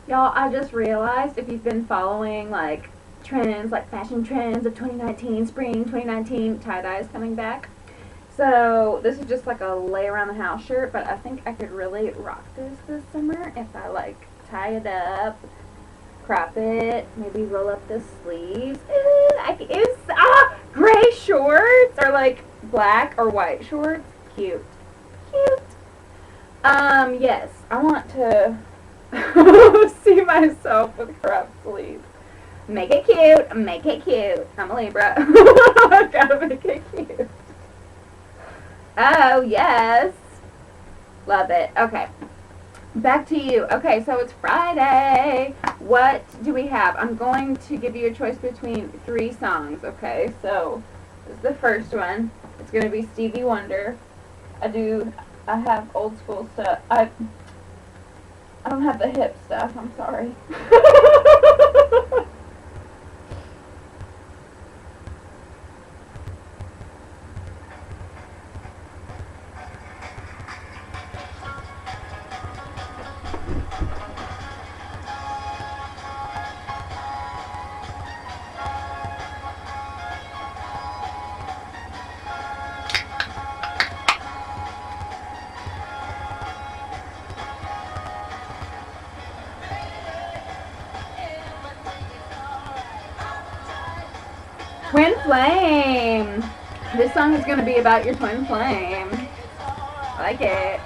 Y'all, I just realized if you've been following, like, trends, like fashion trends of 2019, spring 2019, tie-dye is coming back. So, this is just like a lay around the house shirt, but I think I could really rock this summer if I, like, tie it up, crop it, maybe roll up the sleeves. Gray shorts, or like black or white shorts. Cute. Cute. Yes, I want to see myself with crop sleeves. Make it cute, make it cute. I'm a Libra. Gotta make it cute. Oh, yes. Love it. Okay. Back to you. Okay, so it's Friday. What do we have? I'm going to give you a choice between 3 songs, okay? So, this is the first one. It's going to be Stevie Wonder. I have old school stuff. I don't have the hip stuff. I'm sorry. Twin Flame. This song is going to be about your twin flame. I like it.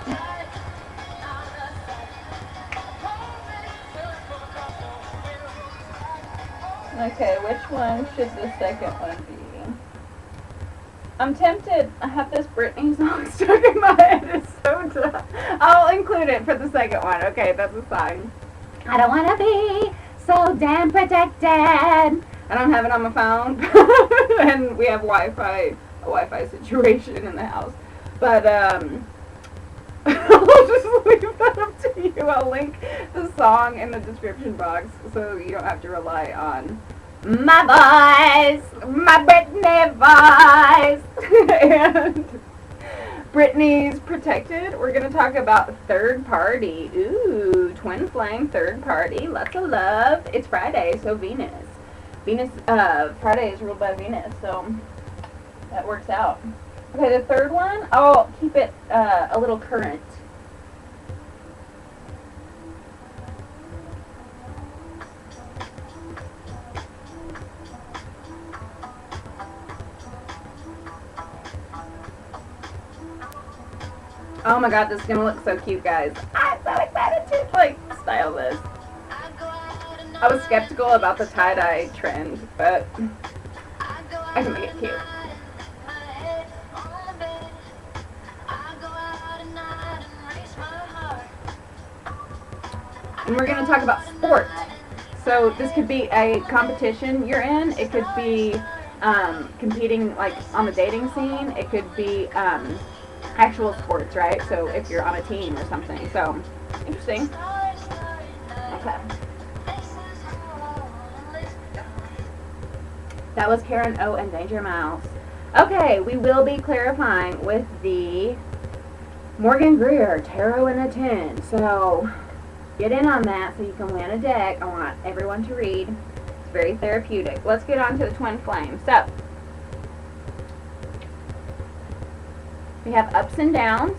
Okay, which one should the second one be? I'm tempted. I have this Britney song stuck in my head. It's so tough. I'll include it for the second one. Okay, that's a song. I don't want to be so damn protected. I don't have it on my phone. And we have a Wi-Fi situation in the house. But, I'll just leave that up to you. I'll link the song in the description box so you don't have to rely on my voice, my Britney voice, and Britney's Protected. We're going to talk about third party. Ooh, twin flame, third party, lots of love. It's Friday, so Venus, Friday is ruled by Venus, so that works out. Okay, the third one, I'll keep it a little current. Oh my god, this is gonna look so cute, guys. I'm so excited to, like, style this. I was skeptical about the tie-dye trend, but I can make it cute. And we're going to talk about sport. So this could be a competition you're in. It could be competing, like, on the dating scene. It could be actual sports, right? So if you're on a team or something. So, interesting. Okay. That was Karen O and Danger Mouse. Okay, we will be clarifying with the Morgan-GREER Tarot in a Tin. So, get in on that so you can win a deck. I want everyone to read. It's very therapeutic. Let's get on to the twin flame. So, we have ups and downs.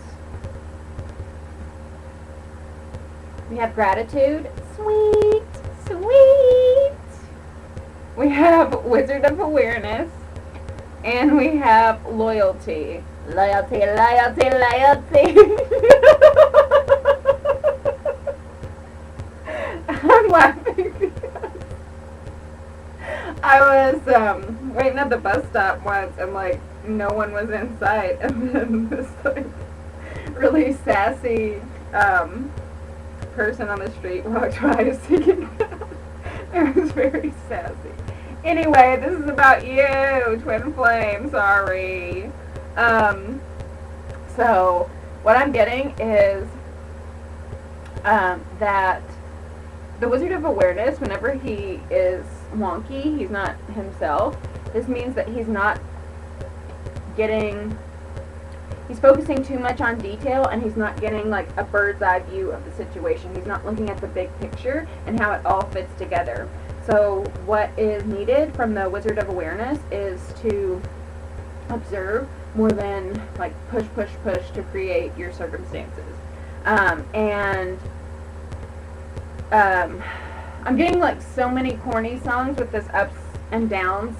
We have gratitude. Sweet, sweet. We have Wizard of Awareness. And we have loyalty. Loyalty, loyalty, loyalty. I'm laughing because I was waiting at the bus stop once and, like, no one was in sight, and then this, like, really sassy person on the street walked by singing. It was very sassy. Anyway, this is about you, twin flame. Sorry. So what I'm getting is that the Wizard of Awareness, whenever he is wonky, he's not himself. This means that he's not getting he's focusing too much on detail, and he's not getting like a bird's eye view of the situation. He's not looking at the big picture and how it all fits together. So what is needed from the Wizard of Awareness is to observe more than like push to create your circumstances. I'm getting like so many corny songs with this ups and downs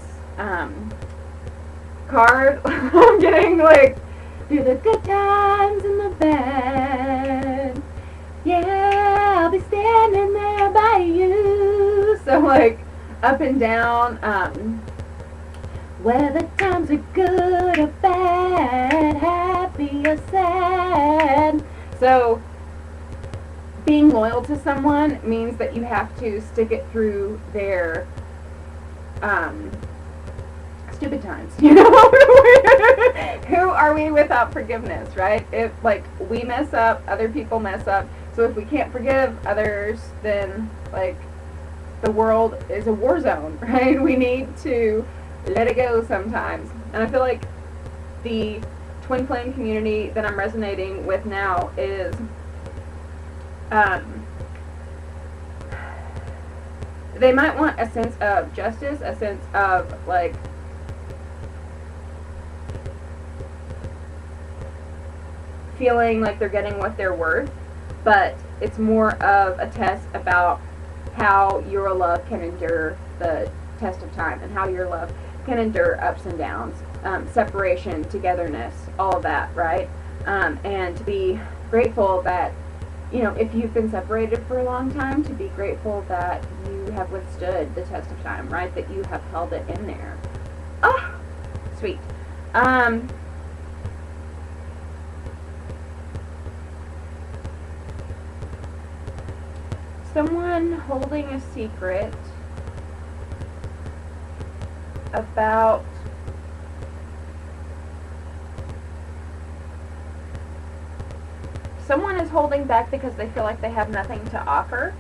card. I'm getting like, through the good times and the bad, yeah, I'll be standing there by you. So like up and down, whether times are good or bad, happy or sad. So being loyal to someone means that you have to stick it through their stupid times. You know, who are we without forgiveness, right? If like we mess up, other people mess up. So if we can't forgive others, then like the world is a war zone, right? We need to let it go sometimes. And I feel like the twin flame community that I'm resonating with now is they might want a sense of justice, a sense of like feeling like they're getting what they're worth, but it's more of a test about how your love can endure the test of time and how your love can endure ups and downs, separation, togetherness, all of that, right? And to be grateful that, you know, if you've been separated for a long time, to be grateful that you have withstood the test of time, right? That you have held it in there. Oh, sweet. Someone holding a secret about someone is holding back because they feel like they have nothing to offer.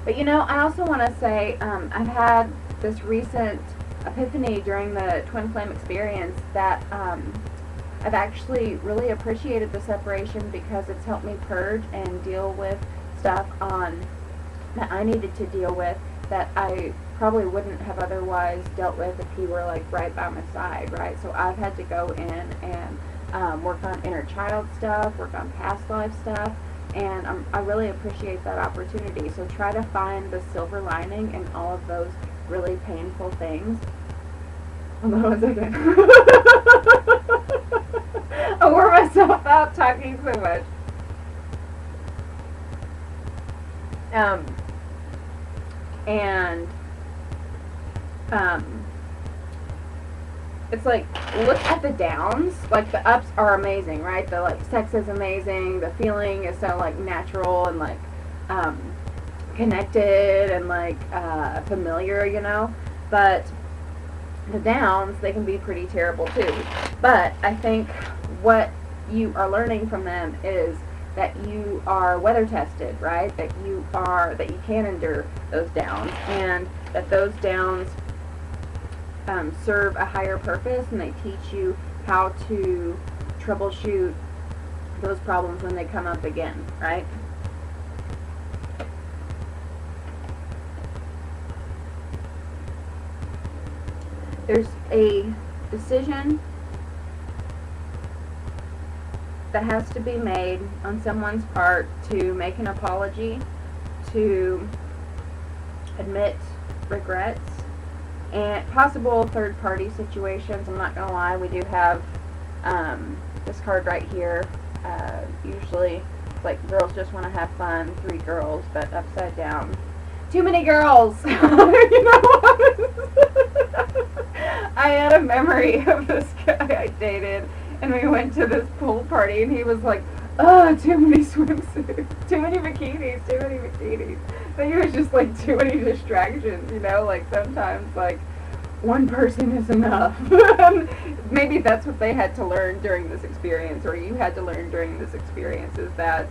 But you know, I also want to say I've had this recent epiphany during the twin flame experience that I've actually really appreciated the separation because it's helped me purge and deal with stuff that I needed to deal with that I probably wouldn't have otherwise dealt with if he were like right by my side, right? So I've had to go in and work on inner child stuff, work on past life stuff, and I really appreciate that opportunity. So try to find the silver lining in all of those really painful things. Hold on 1 second. I wore myself out talking so much. It's like, look at the downs. Like, the ups are amazing, right? The, like, sex is amazing. The feeling is so, like, natural and, like, connected and, like, familiar, you know? But the downs, they can be pretty terrible, too. But I think what you are learning from them is that you are weather tested, right? That you can endure those downs, and that those downs serve a higher purpose, and they teach you how to troubleshoot those problems when they come up again, right? There's a decision that has to be made on someone's part to make an apology, to admit regrets, and possible third-party situations. I'm not going to lie, we do have this card right here. Usually, it's like girls just want to have fun, 3 girls, but upside down. Too many girls! You know what? I had a memory of this guy I dated, and we went to this pool party, and he was like, oh, too many swimsuits, too many bikinis. But he was just like too many distractions, you know, like sometimes like one person is enough. Maybe that's what they had to learn during this experience, or you had to learn during this experience, is that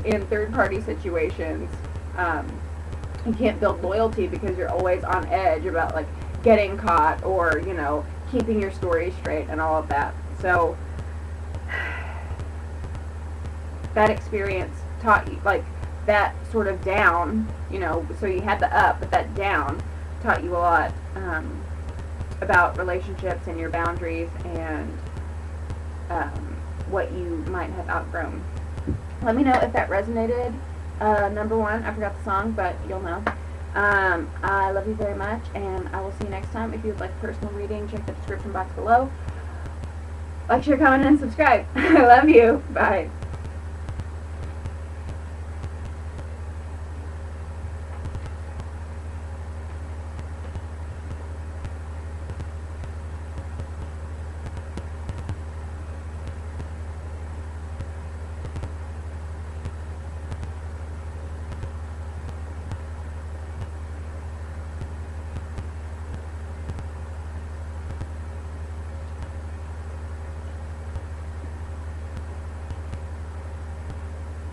in third-party situations, You can't build loyalty because you're always on edge about like getting caught or, you know, keeping your story straight and all of that. So that experience taught you, like, that sort of down, you know, so you had the up, but that down taught you a lot about relationships and your boundaries and what you might have outgrown. Let me know if that resonated. Number one, I forgot the song, but you'll know. I love you very much, and I will see you next time. If you would like a personal reading, check the description box below. Like, share, comment, and subscribe. I love you. Bye.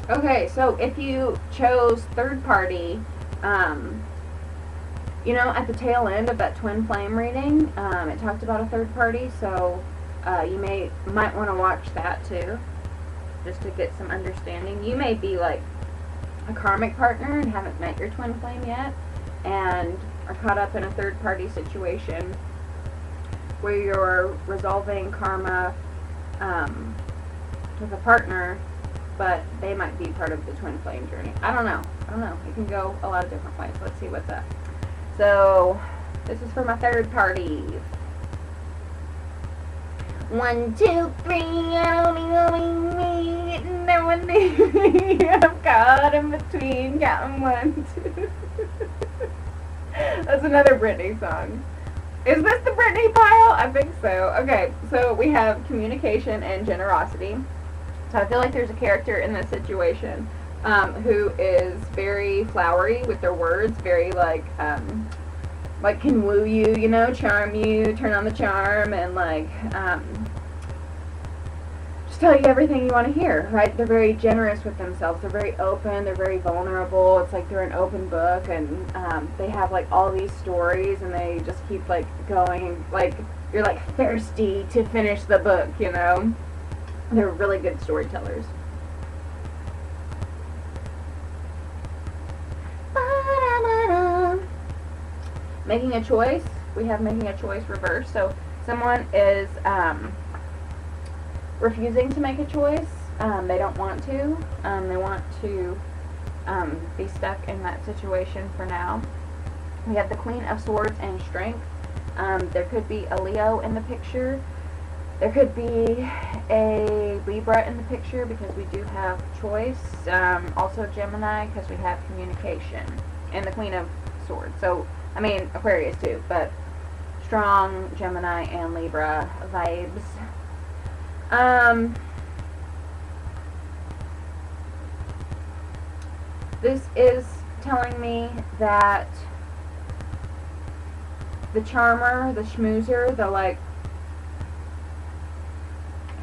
Okay, so if you chose third party, you know, at the tail end of that twin flame reading, it talked about a third party, so you might want to watch that too, just to get some understanding. You may be like a karmic partner and haven't met your twin flame yet, and are caught up in a third party situation where you're resolving karma with a partner, but they might be part of the twin flame journey. I don't know. It can go a lot of different ways. Let's see what's up. So, this is for my third party. 1, 2, 3, I'm caught in between, counting 1, 2. That's another Britney song. Is this the Britney pile? I think so. Okay, so we have communication and generosity. So I feel like there's a character in this situation who is very flowery with their words, very like can woo you, you know, charm you, turn on the charm, and like just tell you everything you want to hear, right? They're very generous with themselves. They're very open. They're very vulnerable. It's like they're an open book, and they have like all these stories, and they just keep like going, like you're like thirsty to finish the book, you know? They're really good storytellers. Making a choice. We have making a choice reversed. So someone is refusing to make a choice. They don't want to. They want to be stuck in that situation for now. We have the Queen of Swords and Strength. There could be a Leo in the picture. There could be a Libra in the picture because we do have choice. Also Gemini because we have communication. And the Queen of Swords. So, I mean, Aquarius too, but strong Gemini and Libra vibes. This is telling me that the charmer, the schmoozer, the like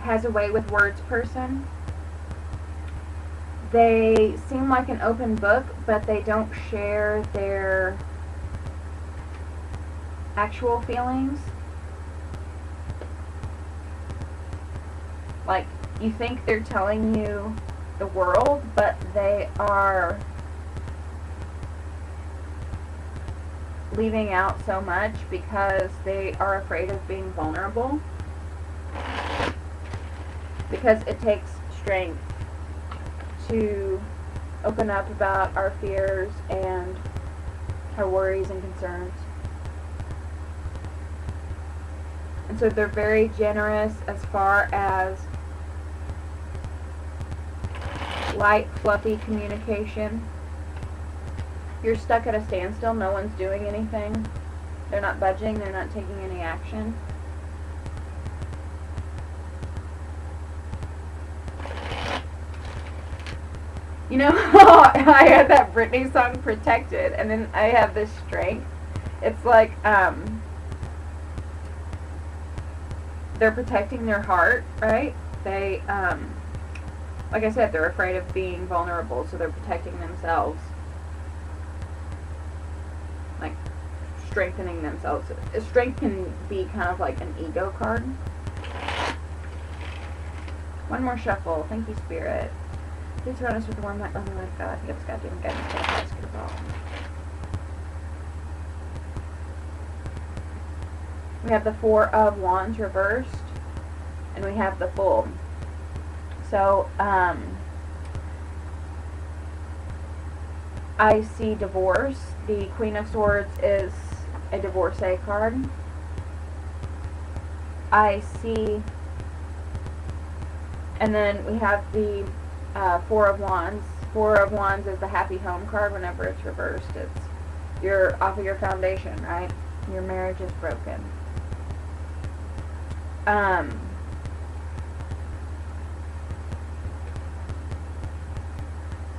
has a way with words person. They seem like an open book, but they don't share their actual feelings. Like, you think they're telling you the world, but they are leaving out so much because they are afraid of being vulnerable. Because it takes strength to open up about our fears and our worries and concerns. And so they're very generous as far as light, fluffy communication. You're stuck at a standstill. No one's doing anything. They're not budging. They're not taking any action. You know how I had that Britney song, Protected, and then I have this Strength? It's like, they're protecting their heart, right? They, like I said, they're afraid of being vulnerable, so they're protecting themselves. strengthening themselves. Strength can be kind of like an ego card. One more shuffle. Thank you, Spirit. Please surround us with the warm light. Oh my God, I think it's goddamn guidance. Basketball. We have the Four of Wands reversed, and we have the Fool. So, I see divorce. The Queen of Swords is a divorcee card. I see, and then we have the Four of Wands. Four of Wands is the happy home card. Whenever it's reversed, it's you're off of your foundation, right? Your marriage is broken.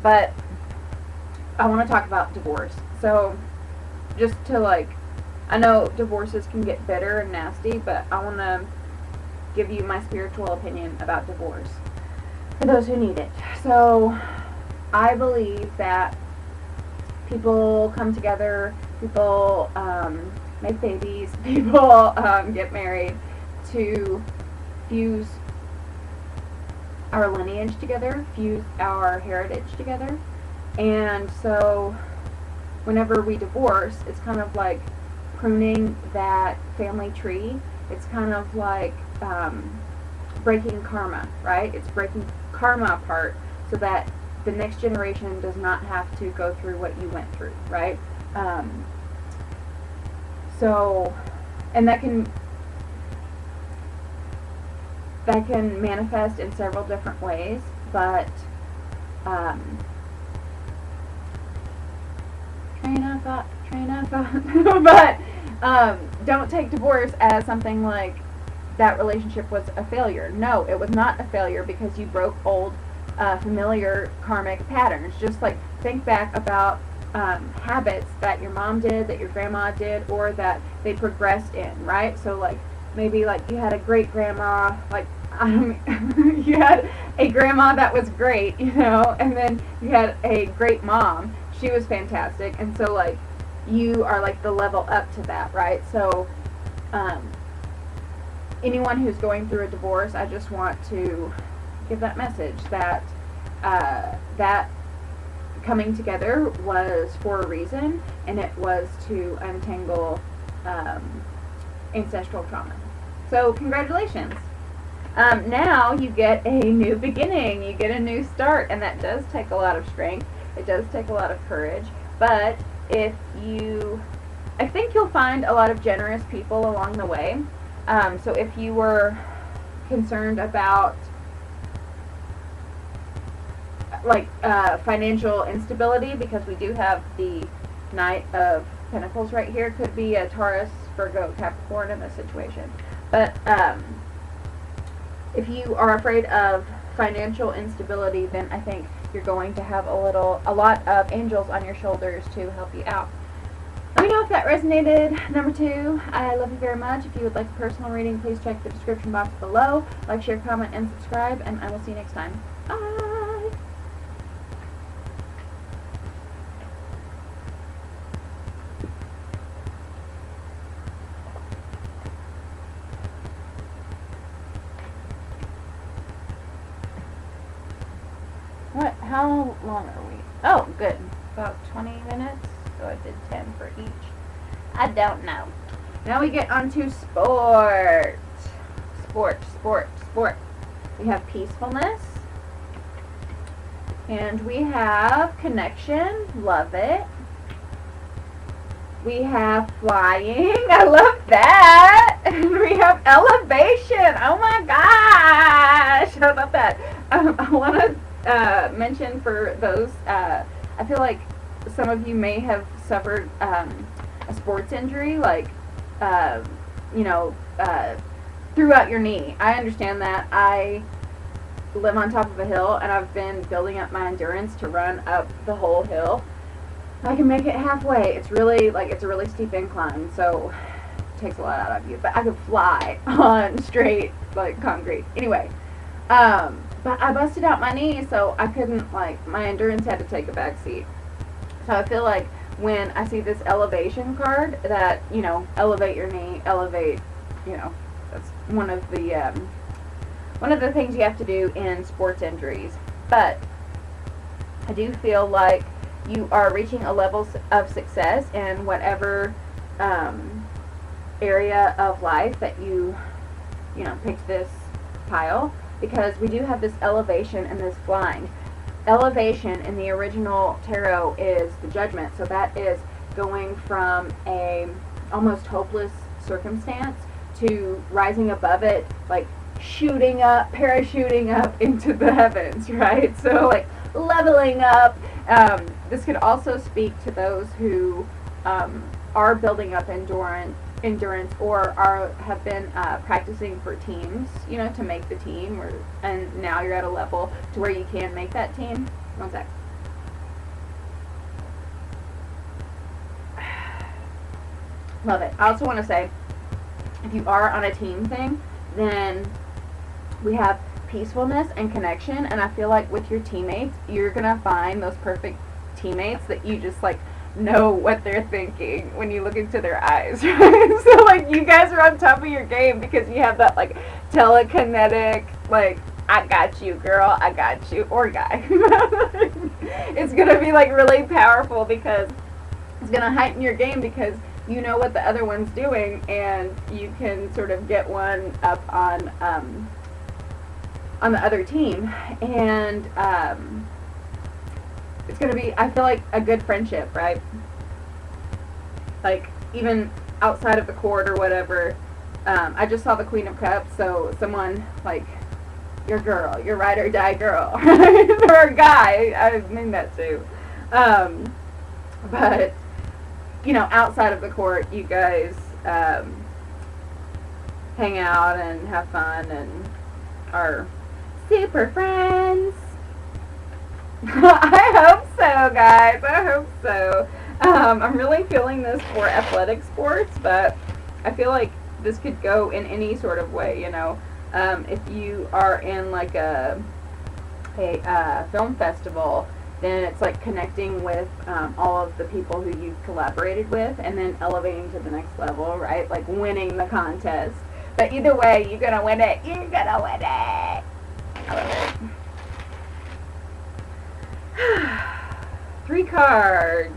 But I want to talk about divorce. So, just to like, I know divorces can get bitter and nasty, but I want to give you my spiritual opinion about divorce for those who need it. So, I believe that people come together, people make babies, people get married to fuse our lineage together, fuse our heritage together. And so whenever we divorce, it's kind of like pruning that family tree. It's kind of like breaking karma, right? It's breaking karma apart so that the next generation does not have to go through what you went through, right? So, and that can manifest in several different ways, but train of thought. But don't take divorce as something like that relationship was a failure. No, it was not a failure because you broke old familiar karmic patterns. Just like think back about habits that your mom did, that your grandma did, or that they progressed in, right? So like maybe like you had a great grandma, like you had a grandma that was great, you know, and then you had a great mom. She was fantastic, and so like you are like the level up to that, right? So anyone who's going through a divorce, I just want to give that message that that coming together was for a reason, and it was to untangle ancestral trauma. So congratulations. Now you get a new beginning, you get a new start, and that does take a lot of strength. It does take a lot of courage, but I think you'll find a lot of generous people along the way. So if you were concerned about like financial instability, because we do have the Knight of Pentacles right here, could be a Taurus, Virgo, Capricorn in this situation. But if you are afraid of financial instability, then I think you're going to have a lot of angels on your shoulders to help you out. Let me know if that resonated. Number 2, I love you very much. If you would like a personal reading, please check the description box below. Like, share, comment, and subscribe, and I will see you next time. Bye! What? How long are we? Oh, good. About 20 minutes. So I did 10 for each. I don't know. Now we get on to sport. Sport. We have peacefulness. And we have connection. Love it. We have flying. I love that. And we have elevation. Oh my gosh. How about that? I want to mention for those, I feel like some of you may have suffered a sports injury, like, throughout your knee. I understand that. I live on top of a hill, and I've been building up my endurance to run up the whole hill. I can make it halfway. It's really, it's a really steep incline, so it takes a lot out of you. But I could fly on straight, concrete. Anyway, but I busted out my knee, so I couldn't, my endurance had to take a back seat. So I feel like when I see this elevation card that, you know, elevate your knee, elevate, you know, that's one of the things you have to do in sports injuries. But I do feel like you are reaching a level of success in whatever area of life that you know, picked this pile, because we do have this elevation and this blind. Elevation in the original tarot is the Judgment, so that is going from a almost hopeless circumstance to rising above it, like shooting up, parachuting up into the heavens, right? So like leveling up. This could also speak to those who are building up endurance, or have been practicing for teams, you know, to make the team, and now you're at a level to where you can make that team. One sec. Love it. I also want to say, if you are on a team thing, then we have peacefulness and connection, and I feel like with your teammates, you're gonna find those perfect teammates that you just like know what they're thinking when you look into their eyes, right? So like you guys are on top of your game because you have that like telekinetic, like, I got you, girl, I got you, or guy. It's gonna be like really powerful because it's gonna heighten your game because you know what the other one's doing, and you can sort of get one up on the other team, and it's going to be, I feel like, a good friendship, right? Like, even outside of the court or whatever. I just saw the Queen of Cups, so someone, like, your girl, your ride or die girl, or a guy, I mean that too. But, you know, outside of the court, you guys hang out and have fun and are super friends. I hope so, guys. I hope so. I'm really feeling this for athletic sports, but I feel like this could go in any sort of way, you know. If you are in like a film festival, then it's like connecting with all of the people who you've collaborated with and then elevating to the next level, right? Like winning the contest. But either way, you're going to win it. You're going to win it. I love it. 3 cards.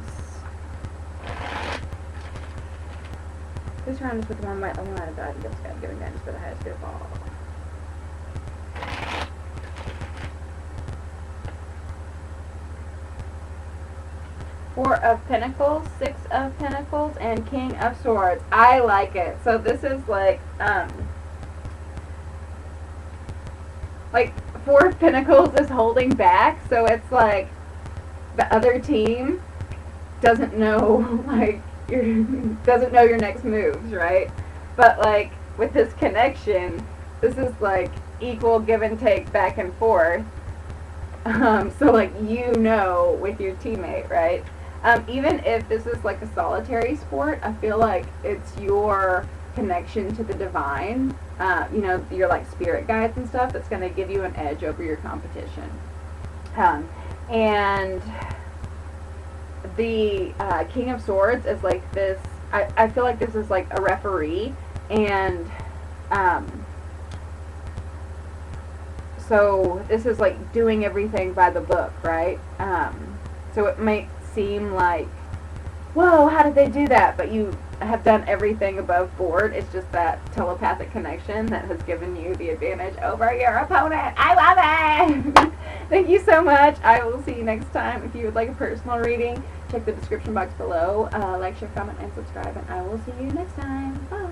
This round is with the one might have died. Gifts God giving guidance for the highest good of all. Four of Pentacles, 6 of Pentacles, and King of Swords. I like it. So this is like 4 of Pentacles is holding back, so it's like the other team doesn't know, like, doesn't know your next moves, right? But like with this connection, this is like equal give and take back and forth. So like, you know, with your teammate, right? Even if this is like a solitary sport, I feel like it's your connection to the divine, you know, your like spirit guides and stuff, that's going to give you an edge over your competition. And the King of Swords is like this, I feel like this is like a referee, and so this is like doing everything by the book, right? So it might seem like, whoa, how did they do that? But you have done everything above board. It's just that telepathic connection that has given you the advantage over your opponent. I love it! Thank you so much. I will see you next time. If you would like a personal reading, check the description box below. Like, share, comment, and subscribe, and I will see you next time. Bye!